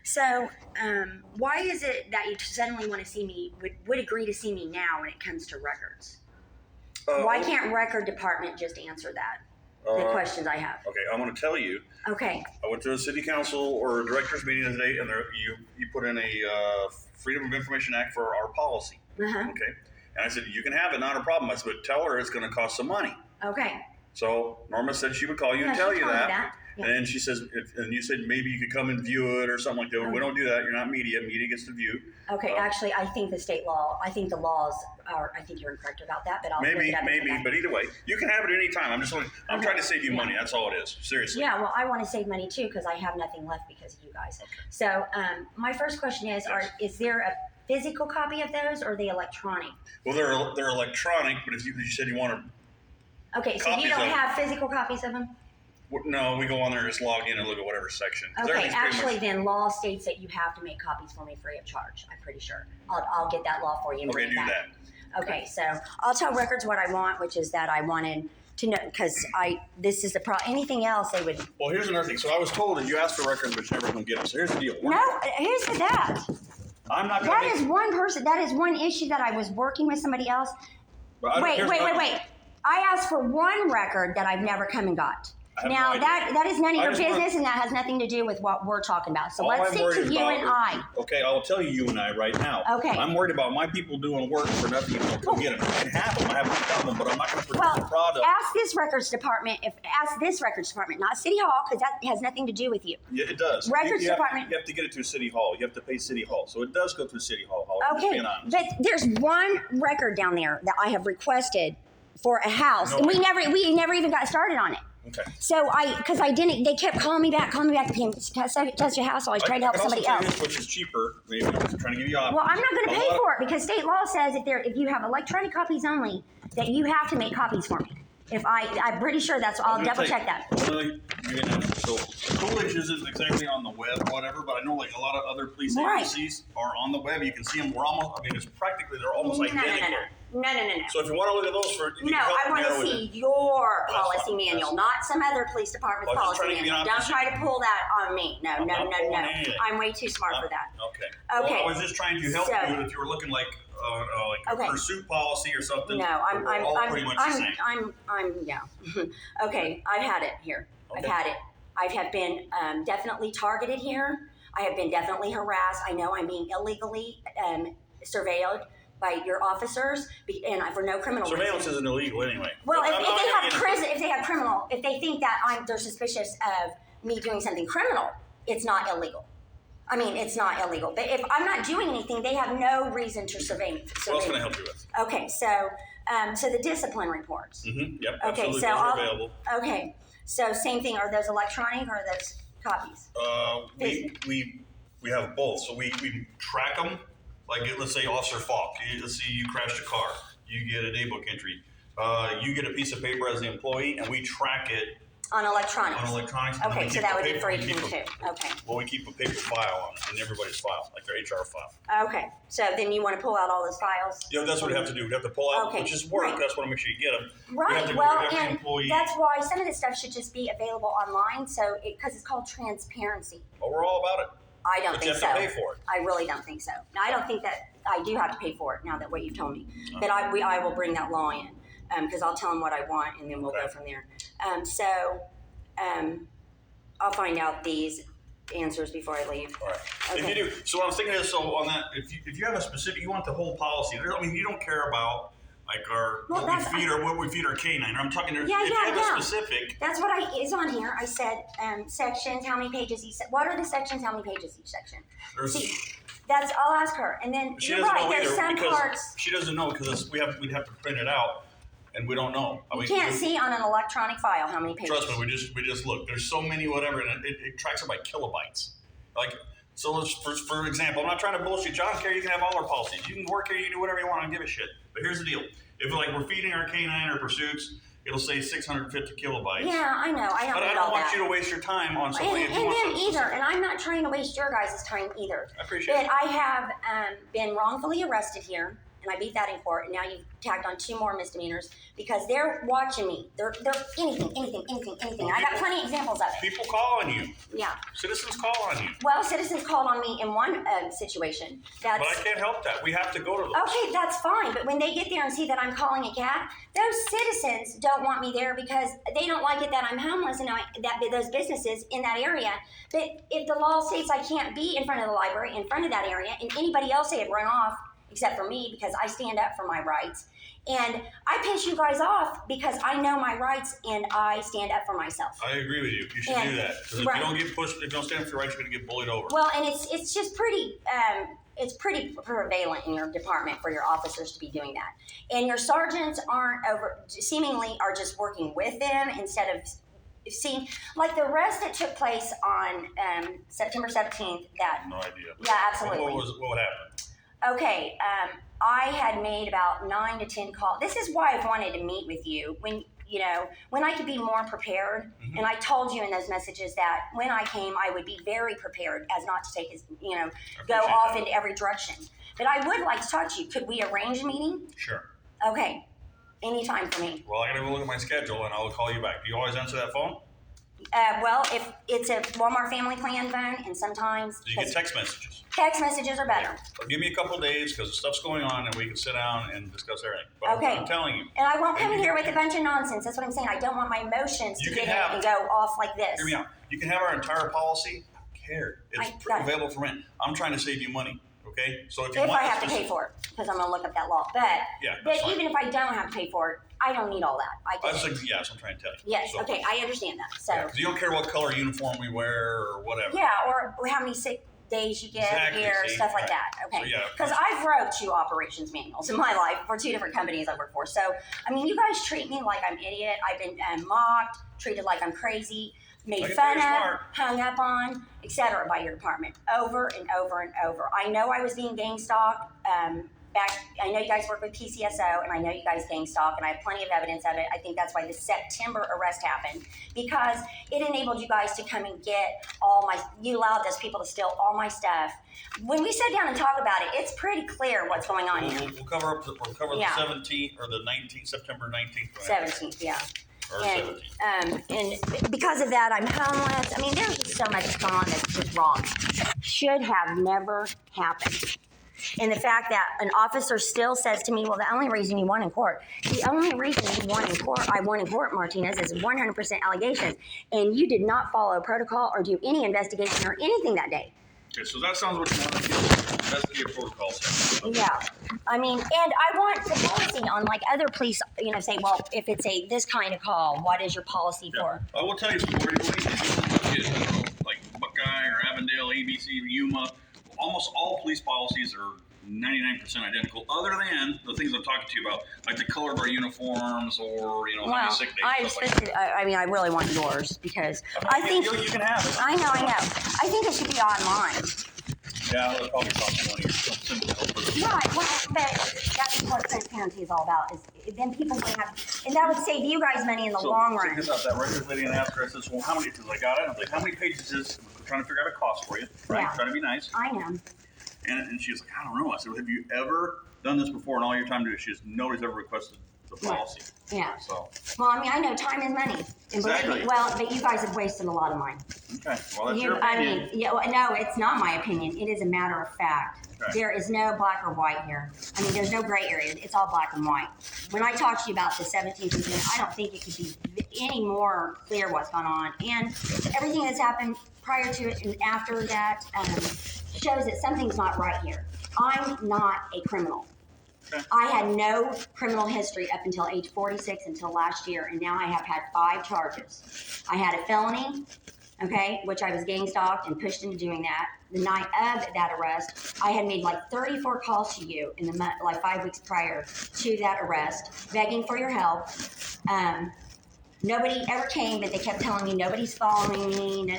So, why is it that you suddenly want to see me, would agree to see me now when it comes to records? Why can't record department just answer that? The questions I have. Okay, I'm going to tell you. Okay. I went to a city council or a director's meeting today, and you put in a Freedom of Information Act for our policy. Uh-huh. Okay. And I said, you can have it, not a problem. I said, but tell her it's going to cost some money. Okay. So Norma said she would call you and tell you that. Yeah. And then she says, and you said maybe you could come and view it or something like that. We don't do that. You're not media. Media gets to view. Okay, actually, I think the laws are, I think you're incorrect about that, but I'll look it up. Maybe, but either way, you can have it any time. I'm trying to save you money. That's all it is. Seriously. Yeah, well, I want to save money too because I have nothing left because of you guys. Okay. So my first question is, is there a physical copy of those or are they electronic? Well, they're electronic, but if you said you want to. Okay, so you don't have physical copies of them? No, we go on there and just log in and look at whatever section. Okay, actually, then law states that you have to make copies for me free of charge. I'm pretty sure. I'll get that law for you. Okay, do that. Okay, so I'll tell records what I want, which is that I wanted to know because this is the anything else they would. Well, here's another thing. So I was told that you asked for records, but you never going to get them. So here's the deal. No, here's that. I'm not. That is one person. That is one issue that I was working with somebody else. Wait. I asked for one record that I've never come and got. Now, that is none of your business, and that has nothing to do with what we're talking about. So let's stick to you and I. Okay, I'll tell you and I right now. Okay. I'm worried about my people doing work for nothing. You don't come get them. I can have them. I have no problem, but I'm not going to protect the product. Ask this records department, not City Hall, because that has nothing to do with you. Yeah, it does. Records department. You have to get it through City Hall. You have to pay City Hall. So it does go through City Hall. Okay, but there's one record down there that I have requested for a house, and we never even got started on it. Okay. So they kept calling me back, touch your house. So I tried to help somebody else. Which is cheaper. Maybe I'm trying to give you options. Well, I'm not going to pay for it because state law says if you have electronic copies only, that you have to make copies for me. I'm pretty sure that's. I'll double check that. So Coolidge isn't exactly on the web or whatever, but I know like a lot of other police agencies are on the web. You can see them. They're almost identical. No. So if you want to look at those I want to see your policy manual, not some other police department's policy manual. Don't try to pull that on me. No. I'm way too smart for that. Okay. Well, I was just trying to help you if you were looking like a pursuit policy or something. No, I'm pretty much the same. Okay, I've had it here. Okay. I've had it. I have been definitely targeted here. I have been definitely harassed. I know I'm being illegally surveilled by your officers, and for no criminal reason. Surveillance isn't illegal anyway. Well, if they think that they're suspicious of me doing something criminal, it's not illegal. I mean, it's not illegal. But if I'm not doing anything, they have no reason to survey me. What else can I help you with? Okay, so the discipline reports. Mm-hmm. Yep. Okay, absolutely. Those are available. Okay, so same thing. Are those electronic or are those copies? We have both. So we track them. Like, let's say Officer Falk, let's see you crashed a car. You get a daybook entry. You get a piece of paper as the employee, and we track it. On electronics? On electronics. Okay, so that would be for each one too. Okay. Well, we keep a paper file on it, in everybody's file, like their HR file. Okay, so then you want to pull out all those files? Yeah, that's what we have to do. We have to pull out, which is work. Right. That's what I make sure you get them. Right, we have to go to every employee. That's why some of this stuff should just be available online, because it's called transparency. Well, we're all about it. I don't think so. You have to pay for it. I really don't think so. Now, I don't think that I do have to pay for it now that what you've told me. But I will bring that law in because I'll tell them what I want and then we'll go from there. I'll find out these answers before I leave. All right. Okay. If you do, so what I was thinking is, so on that, if you have a specific, you want the whole policy. I mean, you don't care about like what we feed our canine. I'm talking. If you have a specific. That's what is on here. I said sections. How many pages each? What are the sections? How many pages each section? I'll ask her, and then she you're doesn't right. know There's some parts. She doesn't know because we'd have to print it out, and we don't know. You can't see on an electronic file how many pages. Trust me, we just look. There's so many whatever, and it tracks it by kilobytes. Like. So let's, for example, I'm not trying to bullshit you. I don't care. You can have all our policies. You can work here. You can do whatever you want. I don't give a shit. But here's the deal. If we're feeding our canine or pursuits, it'll say 650 kilobytes. Yeah, I know. I don't want you to waste your time on something. And I'm not trying to waste your guys' time either. I appreciate it. But I have been wrongfully arrested here. and I beat that in court, and now you've tagged on 2 more misdemeanors because they're watching me. They're anything. And I got plenty of examples of it. People call on you. Yeah. Citizens call on you. Well, citizens called on me in one situation. But I can't help that. We have to go to those. Okay, that's fine. But when they get there and see that I'm calling a cab, those citizens don't want me there because they don't like it that I'm homeless and that those businesses in that area. But if the law states I can't be in front of the library, in front of that area, and anybody else say it run off except for me because I stand up for my rights. And I piss you guys off because I know my rights and I stand up for myself. I agree with you. You should do that. Because if you don't get pushed, if you don't stand up for your rights, you're going to get bullied over. Well, and it's just pretty prevalent in your department for your officers to be doing that. And your sergeants seemingly are just working with them instead of seeing, like the arrest that took place on September 17th. No idea. Yeah, absolutely. What would happen? Okay, I had made about 9 to 10 calls. This is why I wanted to meet with you when I could be more prepared. Mm-hmm. And I told you in those messages that when I came, I would be very prepared as not to take go off into every direction. But I would like to talk to you. Could we arrange a meeting? Sure. Okay, anytime for me. Well, I got to go look at my schedule and I'll call you back. Do you always answer that phone? Well, if it's a Walmart Family Plan phone, and sometimes... Do you get text messages? Text messages are better. Well, give me a couple of days because the stuff's going on and we can sit down and discuss everything. But okay. I'm telling you. And I won't come in here with a bunch of nonsense. That's what I'm saying. I don't want my emotions to get in and go off like this. Hear me out. You can have our entire policy. I don't care. It's available for rent. I'm trying to save you money. Okay? So if I have to pay for it, because I'm going to look up that law. But even if I don't have to pay for it, I don't need all that. Yes, I'm trying to tell you. Yes, so, okay, I understand that. So you don't care what color uniform we wear or whatever. Yeah, or how many sick days you get here, stuff like that. Okay, because I've wrote 2 operations manuals in my life for 2 different companies I work for. So, I mean, you guys treat me like I'm an idiot. I've been mocked, treated like I'm crazy, made fun of, hung up on, etc. by your department over and over and over. I know I was being gang stalked. I know you guys work with PCSO, and I know you guys gang stalk, and I have plenty of evidence of it. I think that's why the September arrest happened, because it enabled you guys to come and get you allowed those people to steal all my stuff. When we sit down and talk about it, it's pretty clear what's going on here. We'll cover the 17th or the 19th, September 19th. 17th, yeah. And because of that, I'm homeless. I mean, there's just so much going on that's just wrong. Should have never happened. And the fact that an officer still says to me, well, the only reason you won in court, I won in court, Martinez, is 100% allegations. And you did not follow protocol or do any investigation or anything that day. Okay, so that sounds what you want to do. Investigate protocols. Okay. Yeah. I mean, and I want the policy on like other police, say, well, if it's this kind of call, what is your policy for? I will tell you some more. Like Buckeye or Avondale, ABC, Yuma. Almost all police policies are 99% identical, other than the things I'm talking to you about, like the color of our uniforms or, how many sick days. I really want yours because I think you can have it. I know. I think it should be online. Yeah, it'll probably cost money or something. Right, well, but that's what transparency is all about. Is then people would have, and that would save you guys money in the long run. Check this out. That record lady and asked her, I says, well, how many? Because I got it. I'm like, how many pages is? I'm trying to figure out a cost for you, right? Yeah. Trying to be nice. I know. And she was like, I don't know. I said, well, have you ever done this before in all your time doing it? She says, nobody's ever requested the policy. Yeah. So. Well, I mean, I know time is money. Exactly. But you guys have wasted a lot of mine. Okay. Well, that's your opinion. No, it's not my opinion. It is a matter of fact. Okay. There is no black or white here. I mean, there's no gray area. It's all black and white. When I talk to you about the 17th incident, I don't think it could be any more clear what's gone on. And everything that's happened prior to it and after that shows that something's not right here. I'm not a criminal. Okay. I had no criminal history up until age 46 until last year, and now I have had 5 charges. I had a felony, which I was gang stalked and pushed into doing that. The night of that arrest, I had made like 34 calls to you in the month, like 5 weeks prior to that arrest, begging for your help. Nobody ever came, but they kept telling me nobody's following me. No.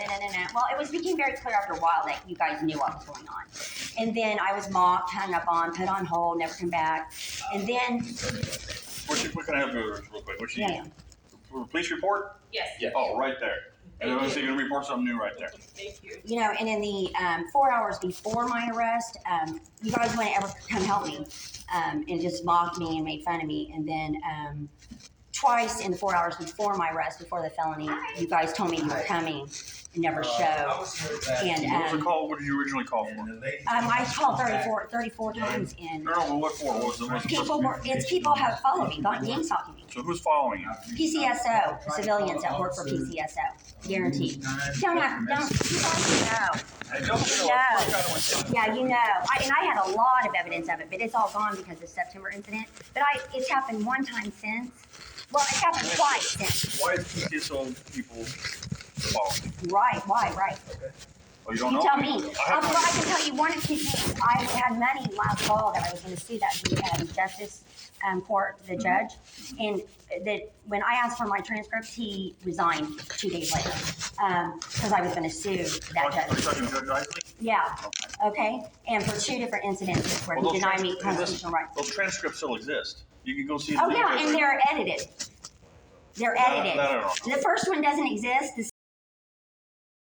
Well, became very clear after a while that you guys knew what was going on. And then I was mocked, hung up on, put on hold, never come back. And then... What can I have real quick? What you need? Yeah. Police report? Yes. Oh, right there. And then you're going to report something new right there. You know, and in the 4 hours before my arrest, you guys wouldn't ever come help me and just mocked me and made fun of me. And then twice in the 4 hours before my arrest, before the felony, you guys told me you were coming and never showed. And What was the call? What did you originally call for? I called 34 times. And No, but what for? What was it? people have followed me, gang stalking me. So who's following you? PCSO, civilians that work for PCSO, guaranteed. Don't you guys know. Hey, don't know. Yeah, you know. And I had a lot of evidence of it, but it's all gone because of the September incident. But it's happened one time since. Well, it's happened twice since. Why is PCSO people following you? Right, why, right. Oh, you don't know? Tell me. I can tell you one of two things. I had money last fall that I was going to sue that justice court, the judge, and that when I asked for my transcripts, he resigned 2 days later because I was going to sue that judge. Are you talking Judge Isley? Yeah. Okay. And for 2 different incidents where he denied me constitutional rights. Those transcripts still exist. You can go see. Oh yeah, and they're edited. They're edited. I don't know. The first one doesn't exist. The